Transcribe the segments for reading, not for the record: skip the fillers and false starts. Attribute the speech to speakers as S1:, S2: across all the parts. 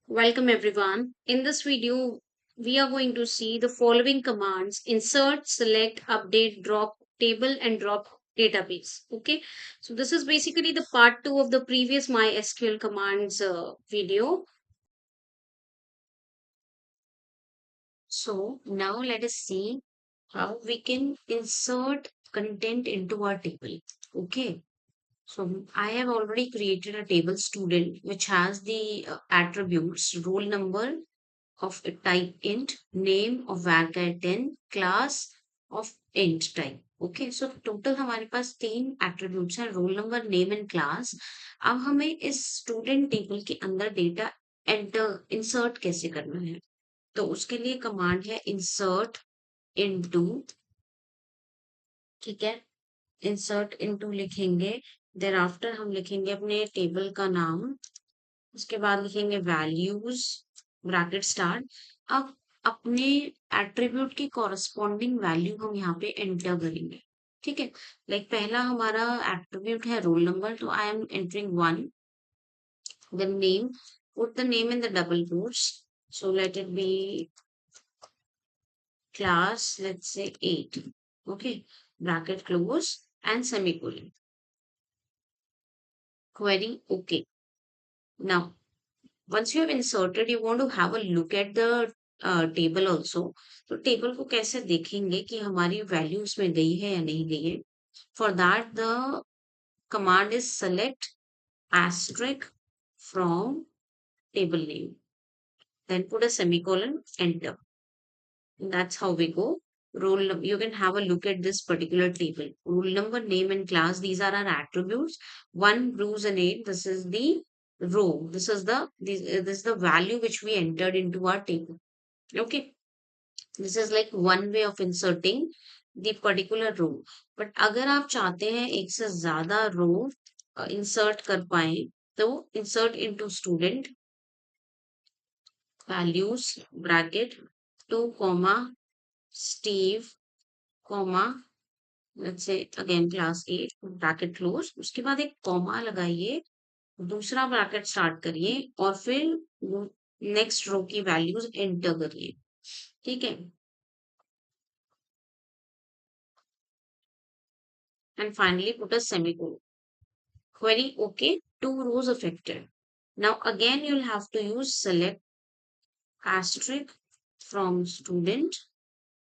S1: Welcome everyone. In this video, we are going to see the following commands: insert, select, update, drop table, and drop database. Okay, so this is basically the part 2 of the previous MySQL commands video. So now let us see how we can insert content into our table. Okay, so I have already created a table student which has the attributes roll number of a type int, name of varchar 10, class of int type. Okay so total हमारे पास तीन attributes हैं, roll number, name and class. अब हमें इस student table के अंदर data enter insert कैसे करना है, तो उसके लिए कमांड है इंसर्ट इनटू. ठीक है, इंसर्ट इनटू लिखेंगे, देन आफ्टर हम लिखेंगे अपने टेबल का नाम, उसके बाद लिखेंगे वैल्यूज ब्रैकेट स्टार्ट. अब अपने एट्रीब्यूट की कॉरस्पॉन्डिंग वैल्यू हम यहाँ पे एंटर करेंगे. ठीक है, लाइक पहला हमारा एट्रीब्यूट है रोल नंबर, तो I am entering 1. The name, put the name in the double quotes, so let it be class, let's say 8. Okay, bracket close and semicolon. Query okay. Now once you have inserted, you want to have a look at the table also. तो table को कैसे देखेंगे कि हमारी value उसमें गई है या नहीं गई है. For that the command is select asterisk from table name, then put a semicolon, enter. That's how we go. You can have a look at this particular table. Roll number, name, and class. These are our attributes. 1, rows, and 8. This is the row. This is the value which we entered into our table. Okay. This is like one way of inserting the particular row. But अगर आप चाहते हैं एक से ज्यादा row insert कर पाए, तो insert into student values bracket 2 comma Steve comma, let's say again class 8 bracket close. उसके बाद एक कॉमा लगाइए, दूसरा ब्रैकेट स्टार्ट करिए और फिर नेक्स्ट रो की वैल्यूज एंटर करिए. ठीक है, and finally put a semicolon. Query okay, 2 rows affected. Now again you'll have to use select asterisk from student.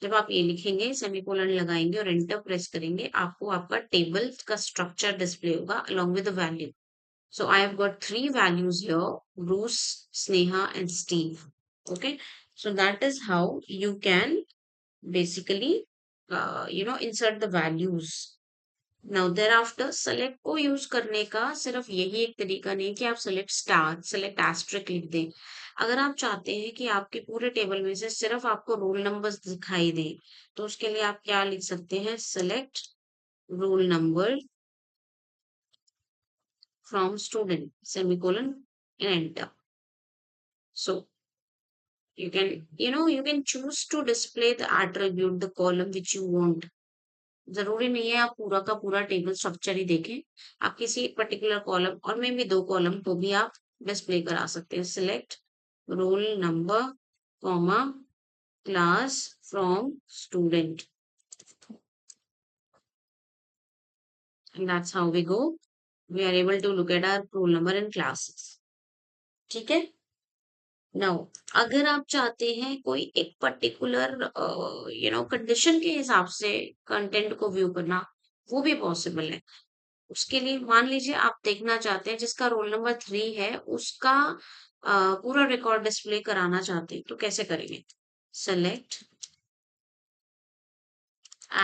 S1: जब आप ये लिखेंगे, सेमीकोलन लगाएंगे और एंटर प्रेस करेंगे, आपको आपका टेबल का स्ट्रक्चर डिस्प्ले होगा along with the value. So I have got 3 values here: Bruce, Sneha, and Steve. Okay, so that is how you can basically, insert the values. Now there after select को use करने का सिर्फ यही एक तरीका नहीं कि आप सेलेक्ट स्टार, सेलेक्ट एस्ट्रिक लिख दें. अगर आप चाहते हैं कि आपके पूरे टेबल में से सिर्फ आपको रोल नंबर्स दिखाई दें, तो उसके लिए आप क्या लिख सकते हैं, select roll number from student semicolon and enter. So you can choose to display the attribute, the column which you want. जरूरी नहीं है आप पूरा का पूरा टेबल स्ट्रक्चर ही देखें. आप किसी एक पर्टिकुलर कॉलम और में भी 2 कॉलम को भी आप डिस्प्ले करा सकते हैं. Select roll number comma class from student, and that's how we go. We are able to look at our roll number and classes. ठीक है. नाउ अगर आप चाहते हैं कोई एक पर्टिकुलर कंडीशन के हिसाब से कंटेंट को व्यू करना, वो भी पॉसिबल है. उसके लिए मान लीजिए आप देखना चाहते हैं जिसका रोल नंबर 3 है, उसका पूरा रिकॉर्ड डिस्प्ले कराना चाहते हैं, तो कैसे करेंगे, select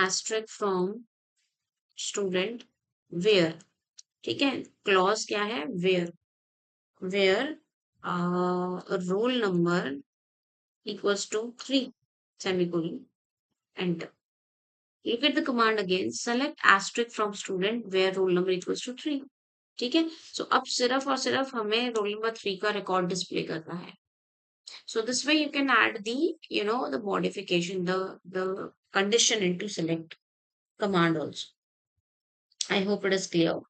S1: asterisk from student where. ठीक है, क्लॉज क्या है, where roll number equals to 3 semicolon, enter. Look at the command again. Select asterisk from student where roll number equals to 3. ठीक है, सो अब सिर्फ और सिर्फ हमें रोल नंबर 3 का रिकॉर्ड डिस्प्ले करना है. So this way you can add the modification, the condition into select command also. I hope it is clear.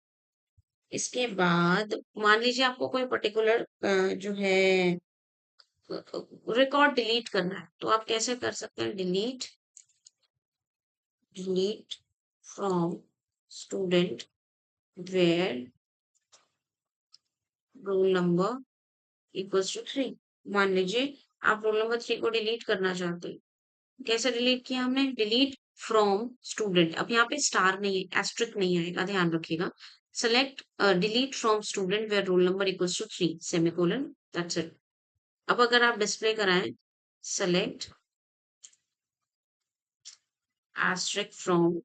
S1: इसके बाद मान लीजिए आपको कोई पर्टिकुलर जो है रिकॉर्ड डिलीट करना है तो आप कैसे कर सकते हैं? Delete from student where roll number equals to 3। मान लीजिए आप रोल नंबर 3 को डिलीट करना चाहते हैं। कैसे डिलीट किया हमने? Delete from student. अब यहाँ पे स्टार नहीं है, एस्ट्रिक नहीं आएगा, ध्यान रखिएगा। Select delete from student where roll number equals to 3 semicolon, that's it. अब अगर आप डिस्प्ले कराएं, select asterisk from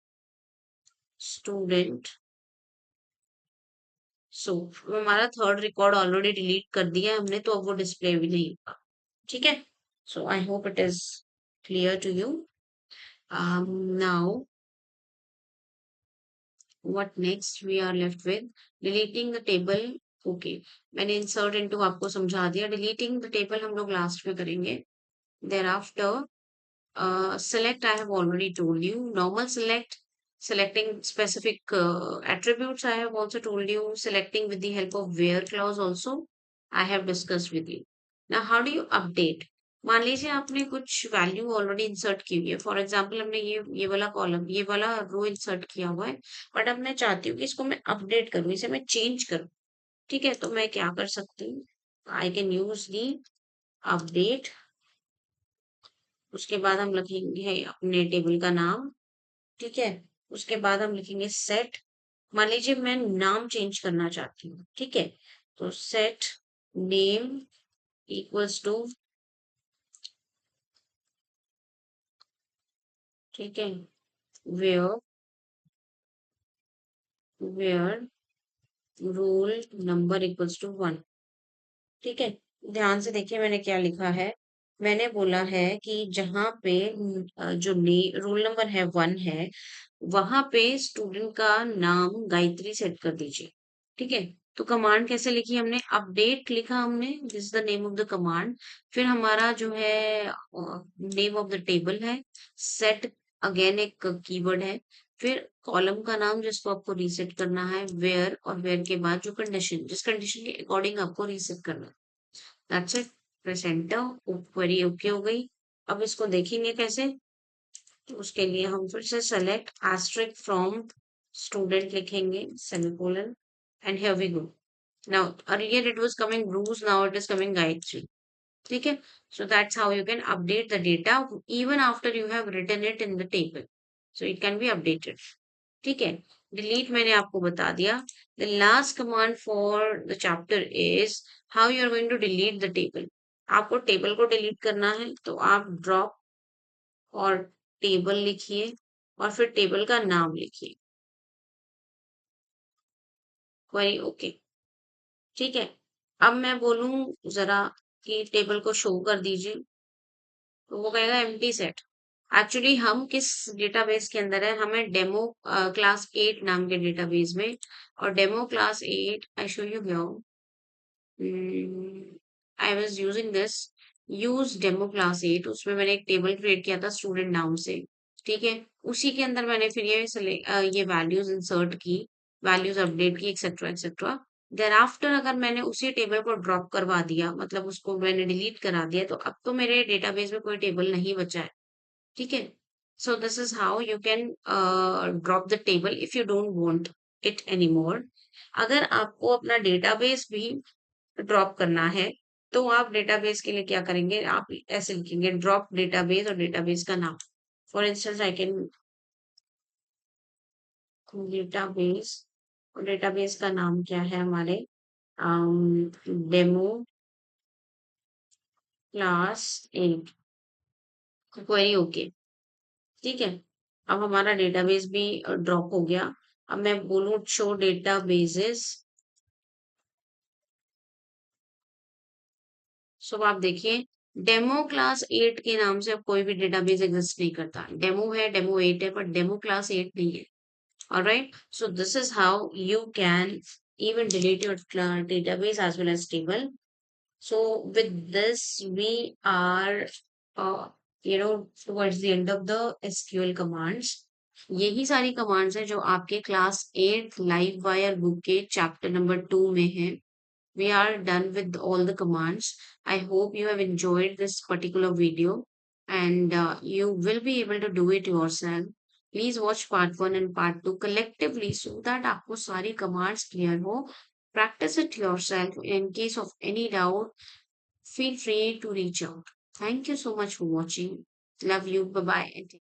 S1: student, so हमारा थर्ड रिकॉर्ड ऑलरेडी डिलीट कर दिया है हमने, तो अब वो डिस्प्ले भी नहीं होगा। ठीक है, so I hope it is clear to you. Now what next we are left with deleting the table। okay, मैंने insert into आपको समझा दिया। deleting the table हम लोग लास्ट में करेंगे। thereafter select I have already told you, normal select, selecting specific attributes I have also told you, selecting with the help of where clause also I have discussed with you। now how do you update? मान लीजिए आपने कुछ value already insert की हुई है, for example हमने ये वाला कॉलम, ये वाला रो इंसर्ट किया हुआ है, बट अब मैं चाहती हूँ कि इसको मैं अपडेट करूँ, इसे मैं चेंज करूँ। ठीक है, तो मैं क्या कर सकती हूँ? I can use the update. उसके बाद हम लिखेंगे अपने टेबल का नाम। ठीक है, उसके बाद हम लिखेंगे सेट। मान लीजिए मैं नाम चेंज करना चाहती हूँ। ठीक है, तो सेट नेम इक्वल्स टू, ठीक है, where where roll number equals to 1। ठीक है, ध्यान से देखिए मैंने क्या लिखा है। मैंने बोला है कि जहां पे जो रोल नंबर है 1 है, वहां पे स्टूडेंट का नाम गायत्री सेट कर दीजिए। ठीक है, तो कमांड कैसे लिखी हमने? अपडेट लिखा हमने, this is the name of the command. फिर हमारा जो है नेम ऑफ द टेबल है, सेट अगेन एक कीवर्ड है, फिर कॉलम का नाम जिसको आपको रीसेट करना है, वेयर, और वेयर के बाद जो कंडीशन, जिस कंडीशन के अकॉर्डिंग आपको रीसेट करना है, that's it. Press enter, query okay हो गई। अब इसको देखेंगे कैसे? तो उसके लिए हम फिर से सेलेक्ट एस्ट्रिक फ्रॉम स्टूडेंट लिखेंगे, semicolon, and here we go. Now earlier it was coming Bruce, now it is coming Gayatri. ठीक है, so that's how you can update the data even after you have written it in the table, so it can be updated। ठीक है, delete मैंने आपको बता दिया। The last command for the chapter is how you are going to delete the table. आपको table को delete करना है तो आप ड्रॉप और टेबल लिखिए, और फिर टेबल का नाम लिखिए, क्वेरी ओके। ठीक है, अब मैं बोलूं जरा कि टेबल को शो कर दीजिए, तो वो कहेगा एम्प्टी सेट। एक्चुअली हम किस डेटाबेस के अंदर है? हमें डेमो क्लास 8 नाम के डेटाबेस में, और demo class 8 I show you here, I was using this, use demo class 8, उसमें मैंने एक टेबल क्रिएट किया था स्टूडेंट नाम से। ठीक है, उसी के अंदर मैंने फिर ये वैल्यूज इंसर्ट की, वैल्यूज अपडेट की, एक्सेट्रा एक्सेट्रा। देर आफ्टर अगर मैंने उसी टेबल को ड्रॉप करवा दिया, मतलब उसको मैंने डिलीट करा दिया, तो अब तो मेरे डेटाबेस में कोई टेबल नहीं बचा है। ठीक है, so this is how you can drop the table if you don't want it anymore. अगर आपको अपना डेटाबेस भी ड्रॉप करना है, तो आप डेटाबेस के लिए क्या करेंगे? आप ऐसे लिखेंगे ड्रॉप डेटाबेस और डेटाबेस का नाम। For instance I can database, और डेटाबेस का नाम क्या है हमारे? Demo class 8, query okay. ठीक है, अब हमारा डेटाबेस भी ड्रॉप हो गया। अब मैं बोलूं शो डेटाबेसेस, सो आप देखिए डेमो क्लास 8 के नाम से अब कोई भी डेटाबेस एग्जिस्ट नहीं करता। डेमो है, डेमो 8 है, पर डेमो क्लास 8 नहीं है। Alright, so this is how you can even delete your database as well as table। So with this, we are, uh, towards the end of the SQL commands। यही सारी commands हैं जो आपके class 8 live wire book के chapter number 2 में है। we are done with all the commands. I hope you have enjoyed this particular video and you will be able to do it yourself. Please watch part 1 and part 2 collectively so that आपको सारी commands clear हो. Practice it yourself. In case of any doubt, feel free to reach out. Thank you so much for watching. Love you. Bye bye.